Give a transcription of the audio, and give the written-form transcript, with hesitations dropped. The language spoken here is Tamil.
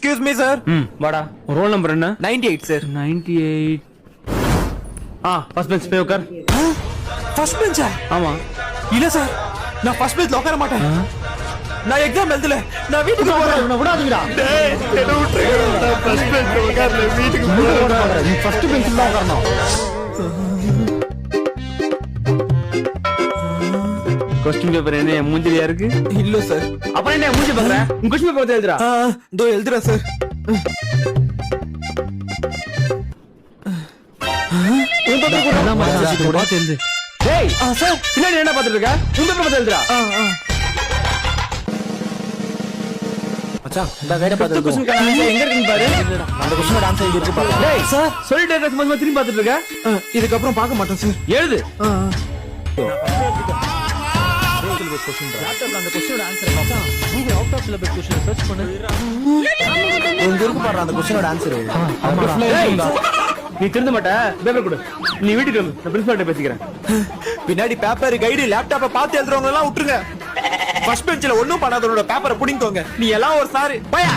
Excuse me sir. வாடா ரோல் நம்பர் என்ன? 98 சார். 98. ஃபர்ஸ்ட் பெஞ்ச் போய் உட்கார். ஃபர்ஸ்ட் பெஞ்சா? ஆமா. இல்ல சார், நான் ஃபர்ஸ்ட் பெஞ்ச்ல உட்கார மாட்டேன். நான் எக்ஸாம் எழுதல, நான் வீட்டுக்கு போறேன். விடாதீங்கடா. டேய் என்ன விட்டுருங்க, நான் ஃபர்ஸ்ட் பெஞ்ச்ல உட்காரல, வீட்டுக்கு போறேன். நீ ஃபர்ஸ்ட் பெஞ்ச்ல தான் உட்காரணும். கொஸ்டின் பேப்பர் என்ன மூஞ்சிலியா இருக்கு? இல்ல சார். அப்புறம் என்ன மூஞ்சி பாக்குற? உன் கொஸ்டின் பேப்பர் எழுதுடா. இதோ எழுதுறேன் சார். உன் பேப்பர் கூட நான் பார்த்து எழுது. டேய் சார், பின்னாடி என்ன பார்த்துட்டு இருக்க? உன் பேப்பர் பார்த்து எழுதுடா. மச்சான் இந்த கைட பாத்து கொஸ்டின் எங்க இருக்குன்னு பாரு. அந்த கொஸ்டினோட ஆன்சர் இங்க இருக்கு பாரு. டேய் சார் சொல்லிட்டே இருக்க, சும்மா திரும்பி பார்த்துட்டு இருக்க. இதுக்கப்புறம் பார்க்க மாட்டேன் சார். எழுது. அந்த கொஸ்டினோட ஆன்சர் மச்சான் நீங்க out of syllabus question search பண்ணு. இங்க இருக்கு பாரு அந்த கொஸ்டினோட ஆன்சர். நீ திருந்த மாட்ட, பேப்பர் கொடு. நீ வீட்டுக்கு வந்து நான் பிரின்சிபால்ட்ட பேசிக்கிறேன். பின்னாடி பேப்பர் கைடு லேப்டாப்ப பார்த்து எழுதுறவங்க எல்லாம் விட்டுருங்க. ஃபர்ஸ்ட் பெஞ்ச்ல ஒண்ணும் பண்ணாதவனோட பேப்பரை புடிங்கோங்க. நீ எல்லாம் ஒரு சாரு. பயா